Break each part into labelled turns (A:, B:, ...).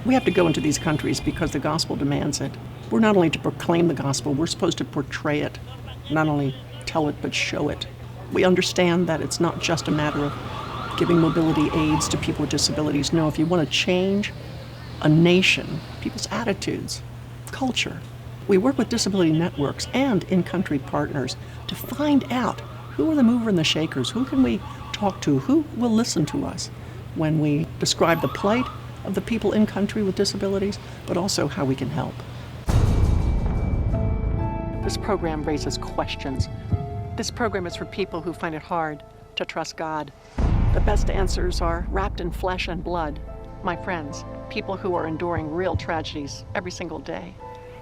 A: We have to go into these countries because the gospel demands it. We're not only to proclaim the gospel, we're supposed to portray it, not only tell it, but show it. We understand that it's not just a matter of giving mobility aids to people with disabilities. No, if you want to change a nation, people's attitudes, culture, we work with disability networks and in-country partners to find out who are the mover and the shakers, who can we talk to, who will listen to us when we describe the plight of the people in country with disabilities, but also how we can help. This program raises questions. This program is for people who find it hard to trust God. The best answers are wrapped in flesh and blood. My friends, people who are enduring real tragedies every single day.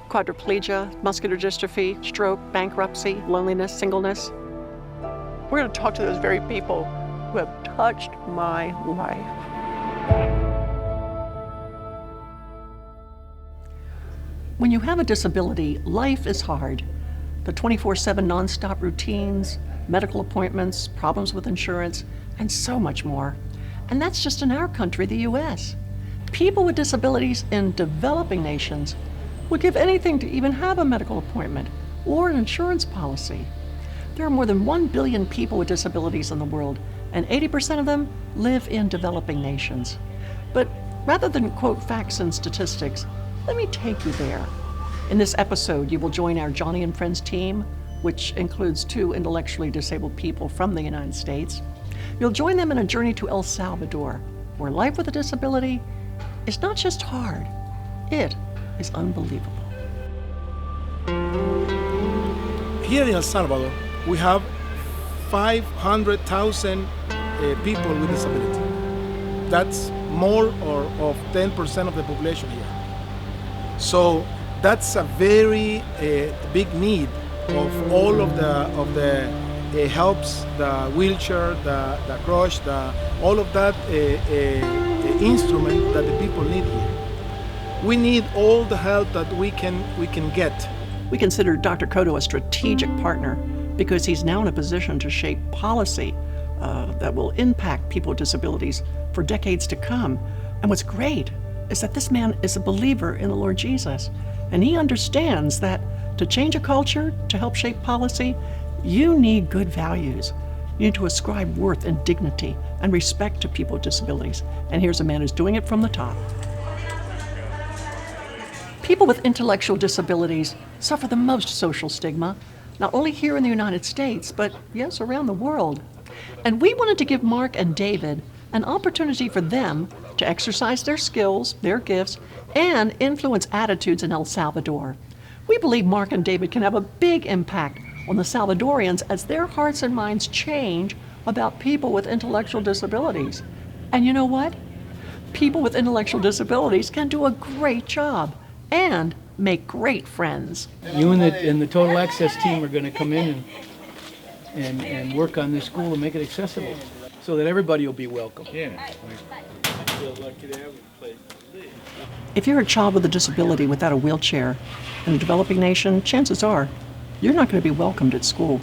A: Quadriplegia, muscular dystrophy, stroke, bankruptcy, loneliness, singleness. We're going to talk to those very people who have touched my life. When you have a disability, life is hard. The 24/7 nonstop routines, medical appointments, problems with insurance, and so much more. And that's just in our country, the US. People with disabilities in developing nations would give anything to even have a medical appointment or an insurance policy. There are more than 1 billion people with disabilities in the world, and 80% of them live in developing nations. But rather than quote facts and statistics, let me take you there. In this episode, you will join our Joni and Friends team, which includes 2 intellectually disabled people from the United States. You'll join them in a journey to El Salvador, where life with a disability is not just hard, it is unbelievable.
B: Here in El Salvador, we have 500,000 people with disability. That's more or of 10% of the population here. So that's a very big need of all of the helps, the wheelchair, the crutch, all of that instrument that the people need here. We need all the help that we can get.
A: We consider Dr. Cotto a strategic partner because he's now in a position to shape policy that will impact people with disabilities for decades to come. And what's great is that this man is a believer in the Lord Jesus. And he understands that to change a culture, to help shape policy, you need good values. You need to ascribe worth and dignity and respect to people with disabilities. And here's a man who's doing it from the top. People with intellectual disabilities suffer the most social stigma, not only here in the United States, but yes, around the world. And we wanted to give Mark and David an opportunity for them to exercise their skills, their gifts, and influence attitudes in El Salvador. We believe Mark and David can have a big impact on the Salvadorians as their hearts and minds change about people with intellectual disabilities. And you know what? People with intellectual disabilities can do a great job and make great friends.
C: You and the Total Access team are going to come in and work on this school and make it accessible so that everybody will be welcome.
D: Yeah. I feel lucky to have a place to live.
A: If you're a child with a disability without a wheelchair in a developing nation, chances are you're not going to be welcomed at school.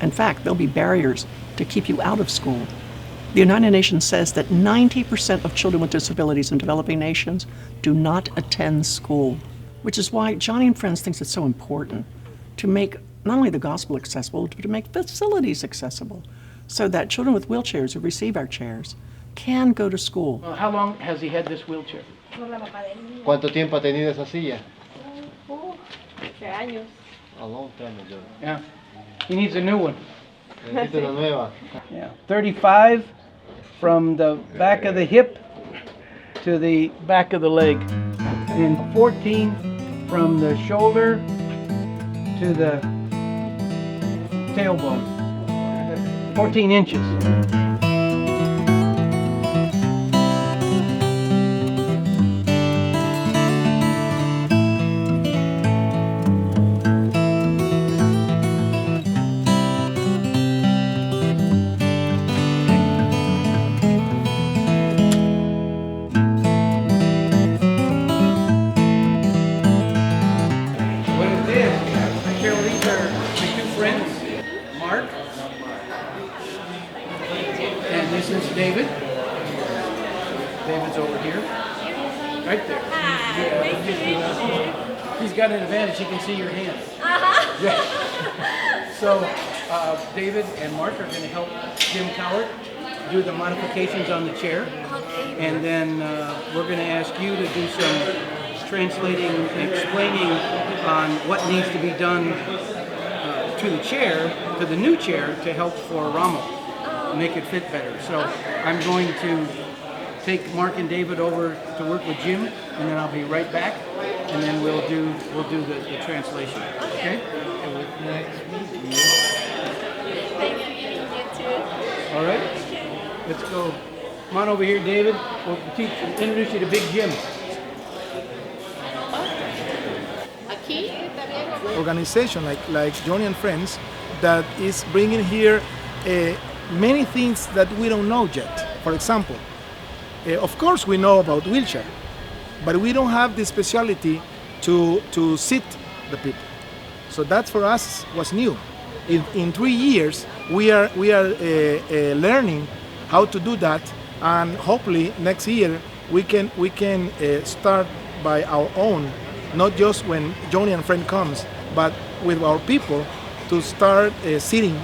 A: In fact, there'll be barriers to keep you out of school. The United Nations says that 90% of children with disabilities in developing nations do not attend school, which is why Joni and Friends thinks it's so important to make not only the gospel accessible, but to make facilities accessible so that children with wheelchairs who receive our chairs can go to school.
C: Well, how long has he had this wheelchair?
E: ¿Cuánto tiempo ha tenido esa silla?
F: Años.
E: A long time ago.
C: Yeah. He needs a new one.
E: Necesita una nueva.
C: Yeah. 35 from the back of the hip to the back of the leg. And 14 from the shoulder to the tailbone. 14 inches. Mark, and this is David. David's over here. Right there.
F: Nice to meet you.
C: He's got an advantage, he can see your hands.
F: Uh-huh.
C: So David and Mark are going to help Jim Cowart do the modifications on the chair.
F: Okay.
C: And then we're going to ask you to do some translating and explaining on what needs to be done to the chair, to the new chair, to help for Ramo, make it fit better. So I'm going to take Mark and David over to work with Jim, and then I'll be right back, and then we'll do the translation. Okay?
F: Thanks for meeting you too.
C: All right? Let's go. Come on over here, David. We'll introduce you to Big Jim.
B: Organization like Joni and Friends that is bringing here many things that we don't know yet. For example, of course we know about wheelchair, but we don't have the specialty to sit the people. So that for us was new. In 3 years we are learning how to do that, and hopefully next year we can start by our own, not just when Joni and Friend comes, but with our people to start sitting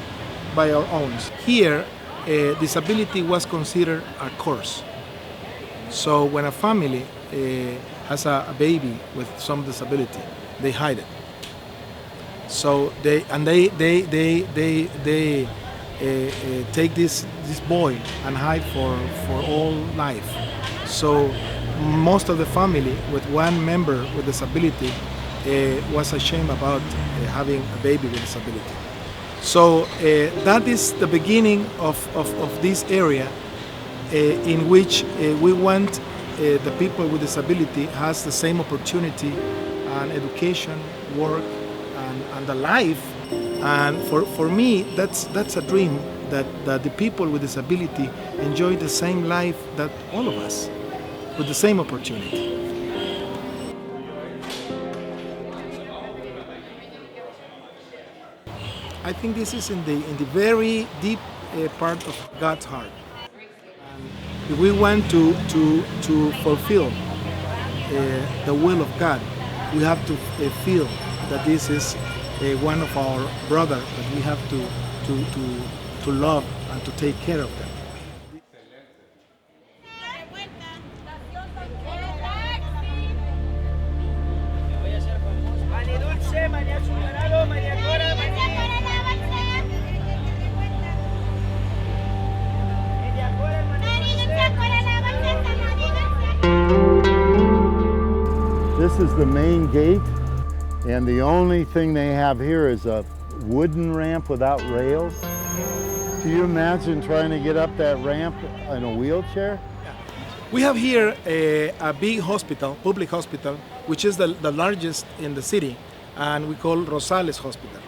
B: by our own. Here, disability was considered a curse. So when a family has a baby with some disability, they hide it. So they take this boy and hide for all life. So most of the family with one member with disability was ashamed about having a baby with disability. So that is the beginning of this area in which we want the people with disability has the same opportunity and education, work, and the life. And for me, that's a dream that the people with disability enjoy the same life that all of us, with the same opportunity. I think this is in the very deep part of God's heart. If we want to fulfill the will of God, we have to feel that this is one of our brothers that we have to love and to take care of them.
E: This is the main gate, and the only thing they have here is a wooden ramp without rails. Can you imagine trying to get up that ramp in a wheelchair?
B: We have here a big hospital, public hospital, which is the largest in the city, and we call Rosales Hospital.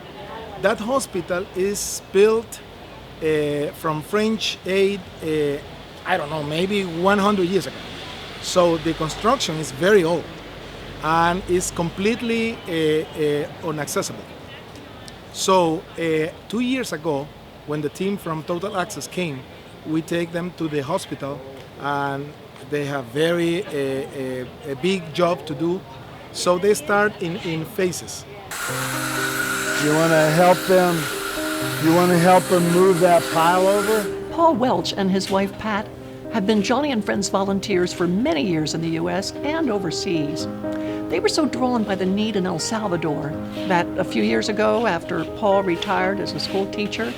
B: That hospital is built from French aid, I don't know, maybe 100 years ago. So the construction is very old and is completely inaccessible. So 2 years ago, when the team from Total Access came, we take them to the hospital, and they have a big job to do. So they start in phases.
E: You want to help them? You want to help them move that pile over?
A: Paul Welch and his wife Pat have been Joni and Friends volunteers for many years in the U.S. and overseas. They were so drawn by the need in El Salvador that a few years ago, after Paul retired as a school teacher,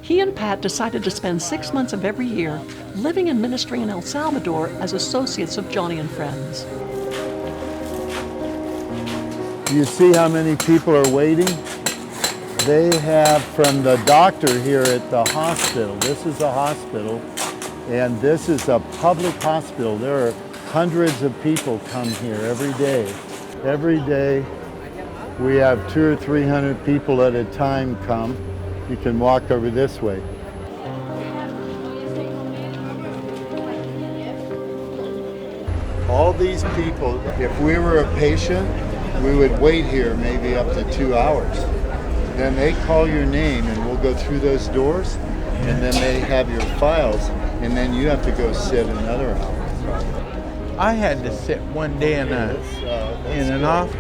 A: he and Pat decided to spend 6 months of every year living and ministering in El Salvador as associates of Joni and Friends.
E: You see how many people are waiting? They have from the doctor here at the hospital. This is a hospital, and this is a public hospital. There are hundreds of people come here every day. Every day we have 200 or 300 people at a time come. You can walk over this way. All these people, if we were a patient, we would wait here maybe up to 2 hours. Then they call your name and we'll go through those doors, and then they have your files, and then you have to go sit another hour.
D: I had to sit one day in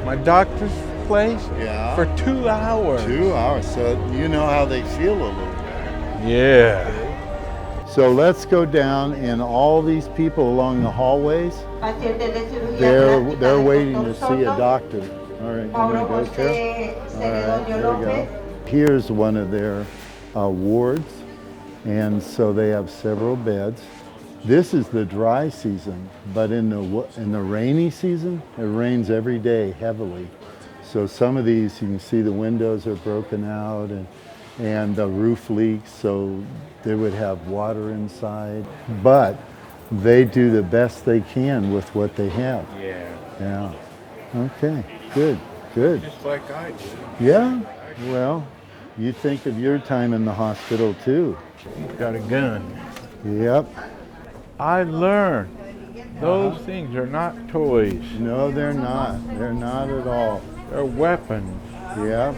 D: my doctor's place
E: Yeah.
D: for 2 hours.
E: 2 hours, so you know how they feel a little bit.
D: Yeah.
E: So let's go down, and all these people along the hallways, they're waiting to see a doctor. All right, you gonna go, Carol? All right, there we go. Here's one of their wards, and so they have several beds. This is the dry season, but in the rainy season, it rains every day heavily. So some of these, you can see the windows are broken out, and the roof leaks, so they would have water inside. But they do the best they can with what they have.
D: Yeah.
E: Yeah. Okay, good, good.
D: Just like I do.
E: Yeah, well, you think of your time in the hospital too.
D: Got a gun.
E: Yep.
D: I learned those things are not toys.
E: No, they're not. They're not at all.
D: They're weapons.
E: Yeah.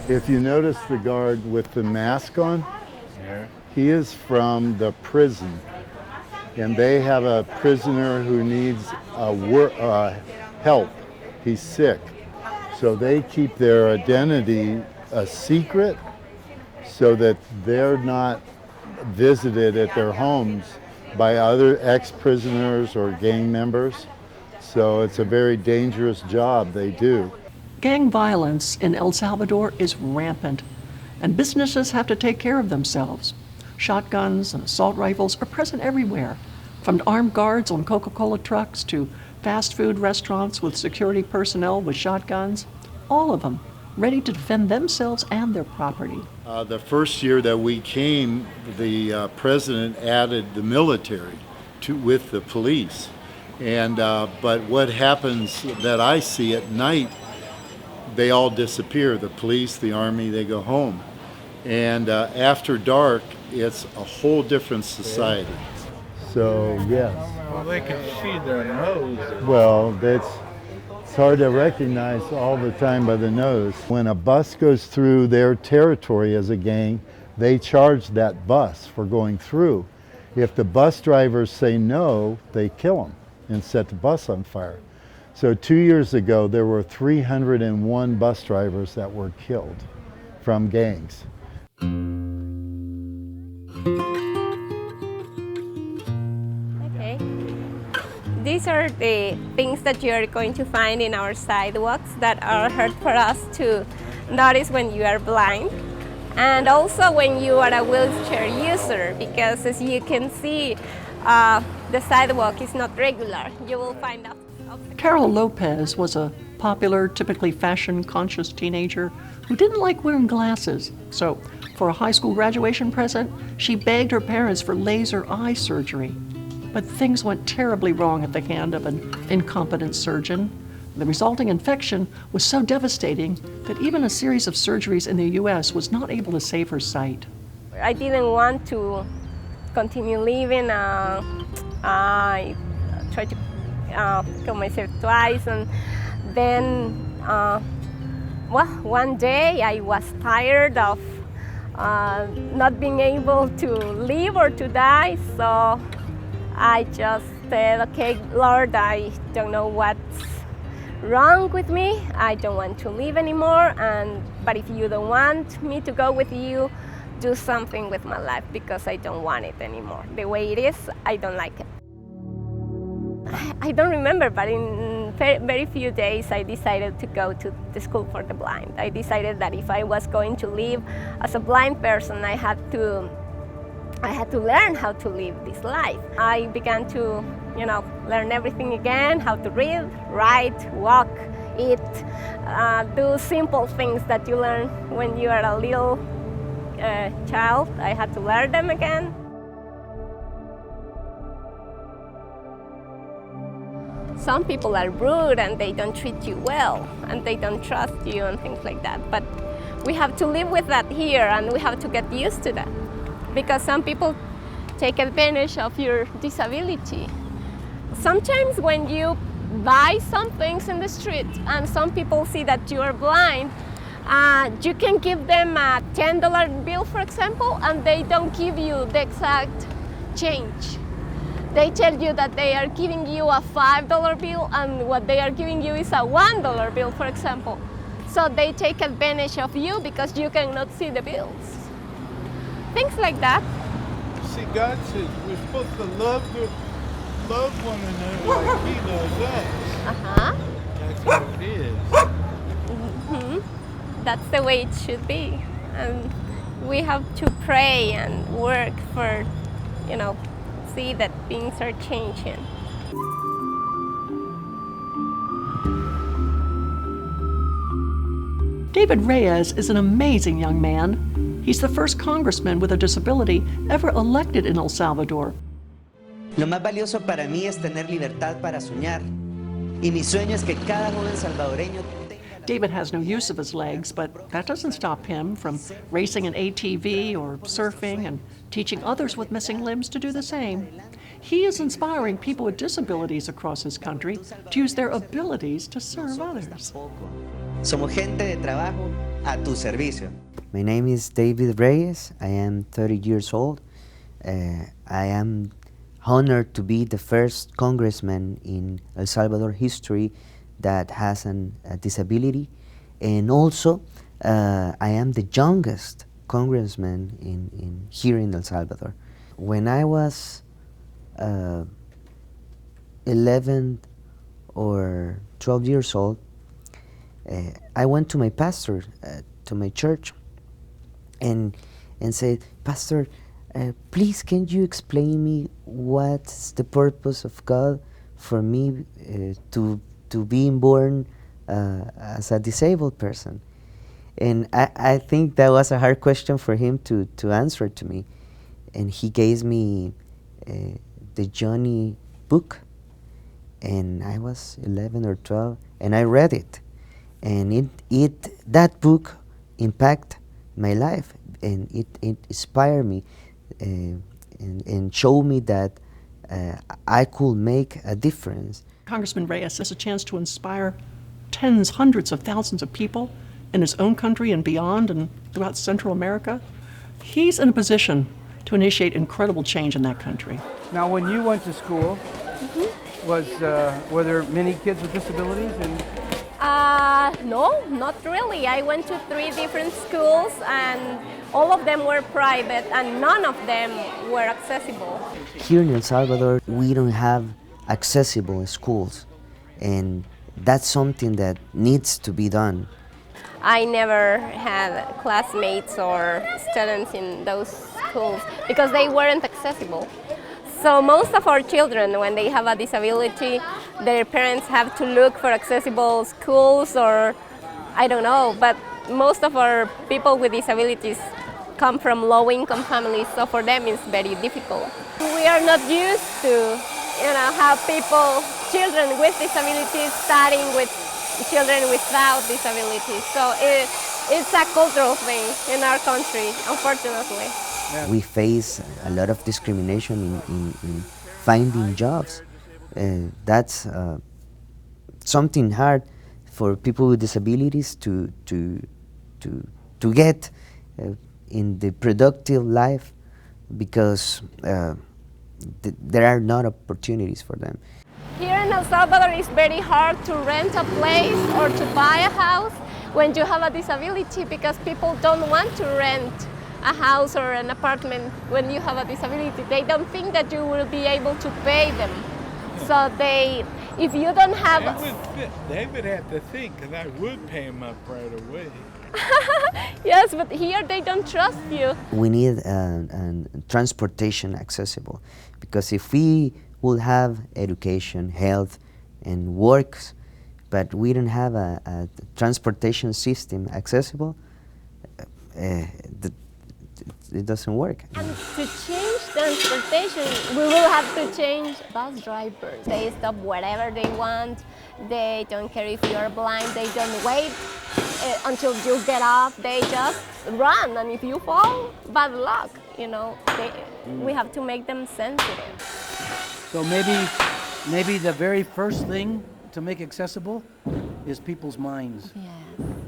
E: If you notice the guard with the mask on,
D: Yeah.
E: he is from the prison. And they have a prisoner who needs help. He's sick. So they keep their identity a secret so that they're not visited at their homes by other ex-prisoners or gang members. So it's a very dangerous job they do.
A: Gang violence in El Salvador is rampant, and businesses have to take care of themselves. Shotguns and assault rifles are present everywhere, from armed guards on Coca-Cola trucks to fast food restaurants with security personnel with shotguns, all of them ready to defend themselves and their property.
E: The first year that we came, the president added the military with the police. And but what happens that I see at night, they all disappear. The police, the army, they go home. And after dark, it's a whole different society. So yes.
D: Well, they can see their nose.
E: Well, it's hard to recognize all the time by the nose. When a bus goes through their territory as a gang, they charge that bus for going through. If the bus drivers say no, they kill them and set the bus on fire. So 2 years ago, there were 301 bus drivers that were killed from gangs.
G: Okay. These are the things that you're going to find in our sidewalks that are hard for us to notice when you are blind. And also when you are a wheelchair user, because as you can see, the sidewalk is not regular. You will find out.
A: Carol Lopez was a popular, typically fashion-conscious teenager who didn't like wearing glasses. So, for a high school graduation present, she begged her parents for laser eye surgery. But things went terribly wrong at the hand of an incompetent surgeon. The resulting infection was so devastating that even a series of surgeries in the U.S. was not able to save her sight.
G: I didn't want to continue living. I tried to kill myself twice, and then, one day I was tired of not being able to live or to die, so I just said, okay, Lord, I don't know what's wrong with me. I don't want to live anymore, but if you don't want me to go with you, do something with my life, because I don't want it anymore. The way it is, I don't like it. I don't remember, but in very few days I decided to go to the school for the blind. I decided that if I was going to live as a blind person, I had to learn how to live this life. I began to, learn everything again, how to read, write, walk, eat, do simple things that you learn when you are a little child. I had to learn them again. Some people are rude and they don't treat you well and they don't trust you and things like that. But we have to live with that here, and we have to get used to that, because some people take advantage of your disability. Sometimes when you buy some things in the street and some people see that you are blind, you can give them a $10 bill, for example, and they don't give you the exact change. They tell you that they are giving you a $5 bill and what they are giving you is a $1 bill, for example. So they take advantage of you because you cannot see the bills. Things like that.
D: See, God says we're supposed to love one another like He loves us.
G: Uh-huh.
D: That's how it is.
G: That's the way it should be. And we have to pray and work for, see that things are changing.
A: David Reyes is an amazing young man. He's the first congressman with a disability ever elected in El Salvador.
H: Lo más valioso para mí es tener libertad para soñar. Y mi sueño es que cada joven salvadoreño tenga...
A: David has no use of his legs, but that doesn't stop him from racing an ATV or surfing and teaching others with missing limbs to do the same. He is inspiring people with disabilities across his country to use their abilities to serve others.
H: Somos gente de trabajo a tu servicio. My name is David Reyes. I am 30 years old. I am honored to be the first congressman in El Salvador history that has a disability, and also I am the youngest congressman here in El Salvador. When I was 11 or 12 years old, I went to my pastor, to my church, and said, Pastor, please can you explain me what's the purpose of God for me to being born as a disabled person? And I think that was a hard question for him to answer to me. And he gave me the Joni book, and I was 11 or 12, and I read it. And that book impacted my life, and it inspired me and showed me that I could make a difference.
A: Congressman Reyes has a chance to inspire tens, hundreds of thousands of people in his own country and beyond and throughout Central America. He's in a position to initiate incredible change in that country.
C: Now, when you went to school, were there many kids with disabilities?
G: No, not really. I went to 3 different schools and all of them were private and none of them were accessible.
H: Here in El Salvador, we don't have accessible schools, and that's something that needs to be done.
G: I never had classmates or students in those schools because they weren't accessible. So most of our children, when they have a disability, their parents have to look for accessible schools, or I don't know, but most of our people with disabilities come from low-income families, so for them it's very difficult. We are not used to, have children with disabilities studying with children without disabilities. So it's a cultural thing in our country, unfortunately.
H: Yeah. We face a lot of discrimination in finding jobs. That's something hard for people with disabilities to get in the productive life, because there are not opportunities for them.
G: Here in El Salvador, it's very hard to rent a place or to buy a house when you have a disability, because people don't want to rent a house or an apartment when you have a disability. They don't think that you will be able to pay them. So if you don't have...
D: They would have to think, because I would pay them up right away.
G: Yes, but here they don't trust you.
H: We need transportation accessible, because if we will have education, health, and works, but we don't have a transportation system accessible, it doesn't work.
G: And to change transportation, we will have to change bus drivers. They stop wherever they want. They don't care if you're blind. They don't wait until you get off. They just run, and if you fall, bad luck. We have to make them sensitive.
C: So maybe the very first thing to make accessible is people's minds.
G: Yes.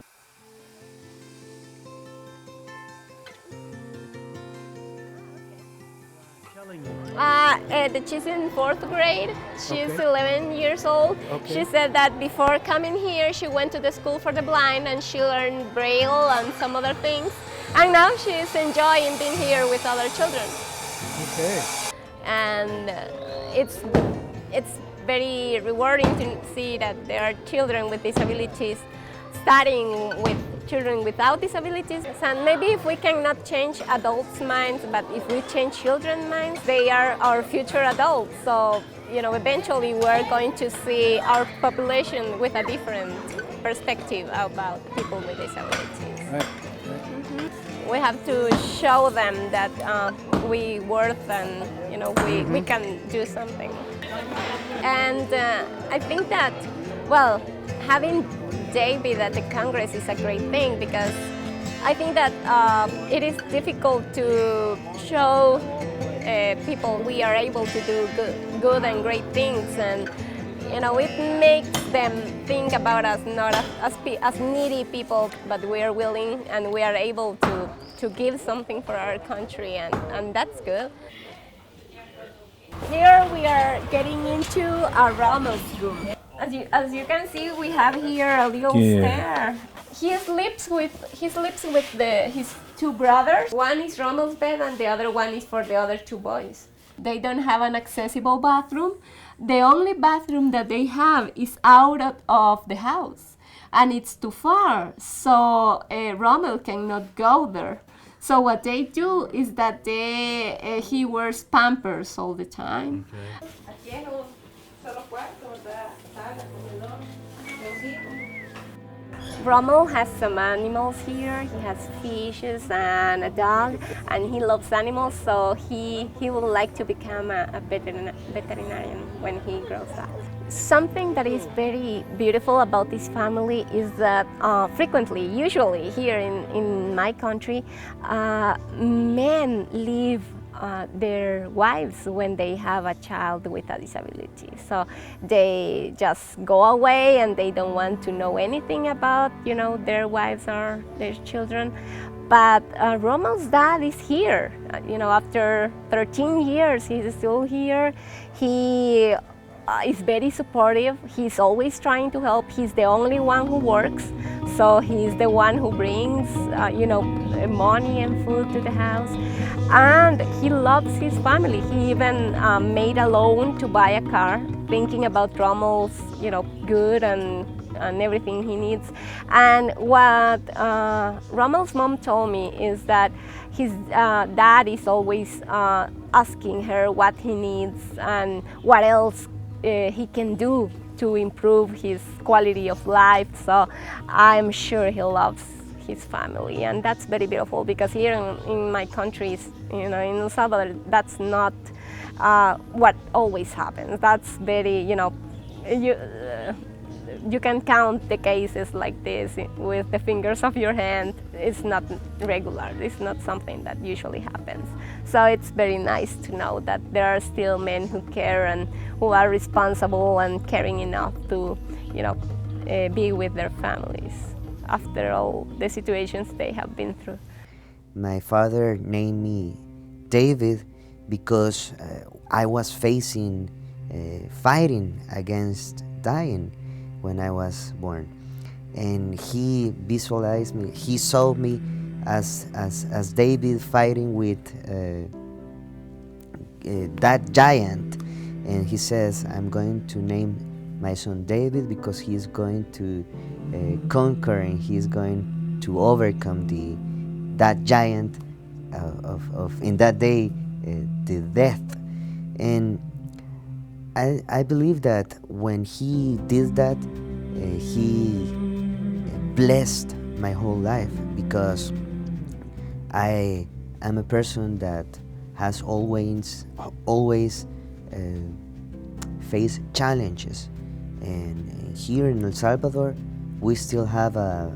G: She's in 4th grade. She's
B: Okay.
G: 11 years old.
B: Okay.
G: She said that before coming here, she went to the school for the blind and she learned Braille and some other things. And now she's enjoying being here with other children.
B: Okay.
G: And it's very rewarding to see that there are children with disabilities studying with children without disabilities. And maybe if we cannot change adults' minds, but if we change children's minds, they are our future adults. So, eventually we're going to see our population with a different perspective about people with disabilities.
B: Right.
G: We have to show them that we worth and we can do something. And I think that, well, having David at the Congress is a great thing because I think that it is difficult to show people we are able to do good and great things, and it makes them think about us not as needy people, but we are willing and we are able to give something for our country, and that's good. Here we are getting into a Ramos room. As you can see, we have here a little stair. He sleeps with his two brothers. One is Ronald's bed and the other one is for the other two boys. They don't have an accessible bathroom. The only bathroom that they have is out of the house, and it's too far, so Ronald cannot go there. So what they do is that he wears Pampers all the time. Rommel has some animals here. He has fishes and a dog, and he loves animals, so he would like to become a veterinarian when he grows up. Something that is very beautiful about this family is that usually here in my country, men leave their wives when they have a child with a disability. So they just go away and they don't want to know anything about, their wives or their children. But Romel's dad is here. After 13 years, he's still here. He is very supportive. He's always trying to help. He's the only one who works, so he's the one who brings, money and food to the house. And he loves his family. He even made a loan to buy a car, thinking about Rommel's, good and everything he needs. And what Rommel's mom told me is that his dad is always asking her what he needs and what else he can do to improve his quality of life. So I'm sure he loves his family, and that's very beautiful because here in my country, in El Salvador, that's not what always happens. That's very, you can count the cases like this with the fingers of your hand. It's not regular. It's not something that usually happens. So it's very nice to know that there are still men who care and who are responsible and caring enough to, be with their families after all the situations they have been through.
H: My father named me David because I was facing fighting against dying when I was born, and he visualized me. He saw me as David fighting with that giant, and he says, "I'm going to name my son David because he's going to conquer and he's going to overcome that giant of in that day the death." And I believe that when he did that, he blessed my whole life, because I am a person that has always faced challenges. And here in El Salvador, we still have a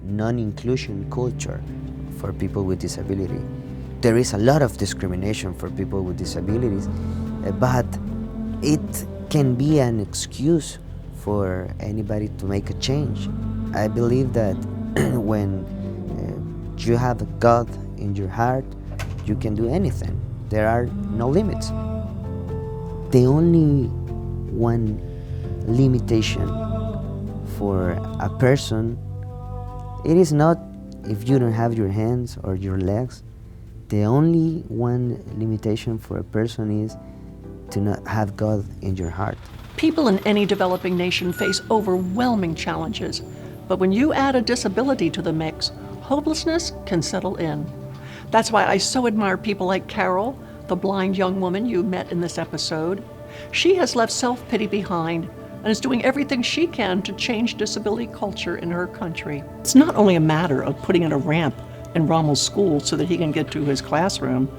H: non-inclusion culture for people with disability. There is a lot of discrimination for people with disabilities, but it can be an excuse for anybody to make a change. I believe that when you have God in your heart, you can do anything. there are no limits. The only one limitation for a person, it is not if you don't have your hands or your legs. The only one limitation for a person is to not have God in your heart.
A: People in any developing nation face overwhelming challenges, but when you add a disability to the mix, hopelessness can settle in. That's why I so admire people like Carol, the blind young woman you met in this episode. She has left self-pity behind and is doing everything she can to change disability culture in her country. It's not only a matter of putting in a ramp in Rommel's school so that he can get to his classroom.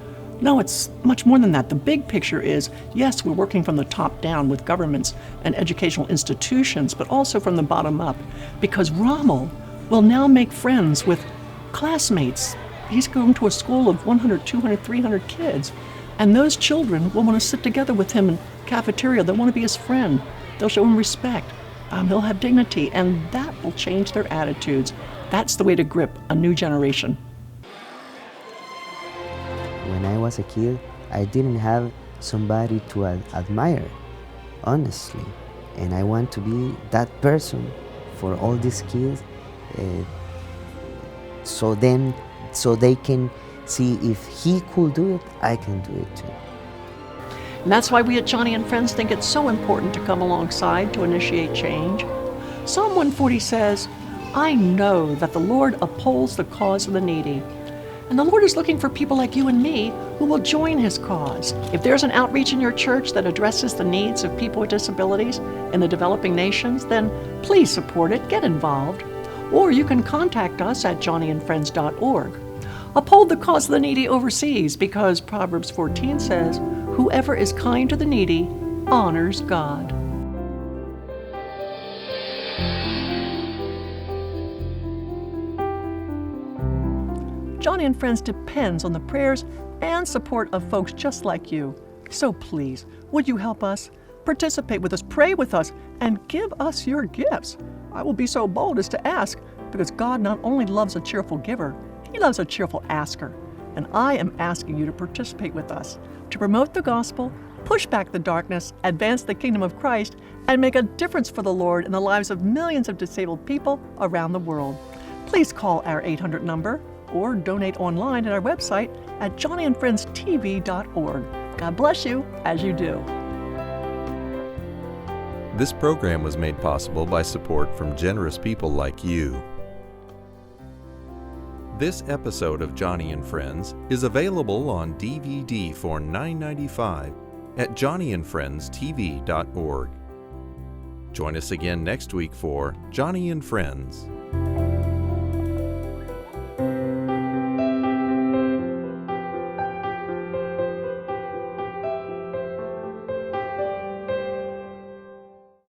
A: No, it's much more than that. The big picture is, yes, we're working from the top down with governments and educational institutions, but also from the bottom up, because Rommel will now make friends with classmates. He's going to a school of 100, 200, 300 kids, and those children will want to sit together with him in cafeteria. They'll want to be his friend. They'll show him respect. He'll have dignity, and that will change their attitudes. That's the way to grip a new generation.
H: When I was a kid, I didn't have somebody to admire, honestly. And I want to be that person for all these kids, so they can see if he could do it, I can do it too.
A: And that's why we at Joni and Friends think it's so important to come alongside to initiate change. Psalm 140 says, "I know that the Lord upholds the cause of the needy." And the Lord is looking for people like you and me who will join his cause. If there's an outreach in your church that addresses the needs of people with disabilities in the developing nations, then please support it, get involved. Or you can contact us at joniandfriends.org. Uphold the cause of the needy overseas, because Proverbs 14 says, "Whoever is kind to the needy honors God." Joni and Friends depends on the prayers and support of folks just like you. So please, would you help us? Participate with us, pray with us, and give us your gifts. I will be so bold as to ask, because God not only loves a cheerful giver, he loves a cheerful asker. And I am asking you to participate with us, to promote the gospel, push back the darkness, advance the kingdom of Christ, and make a difference for the Lord in the lives of millions of disabled people around the world. Please call our 800 number or donate online at our website at joniandfriendstv.org. God bless you as you do.
I: This program was made possible by support from generous people like you. This episode of Joni and Friends is available on DVD for $9.95 at joniandfriendstv.org. Join us again next week for Joni and Friends.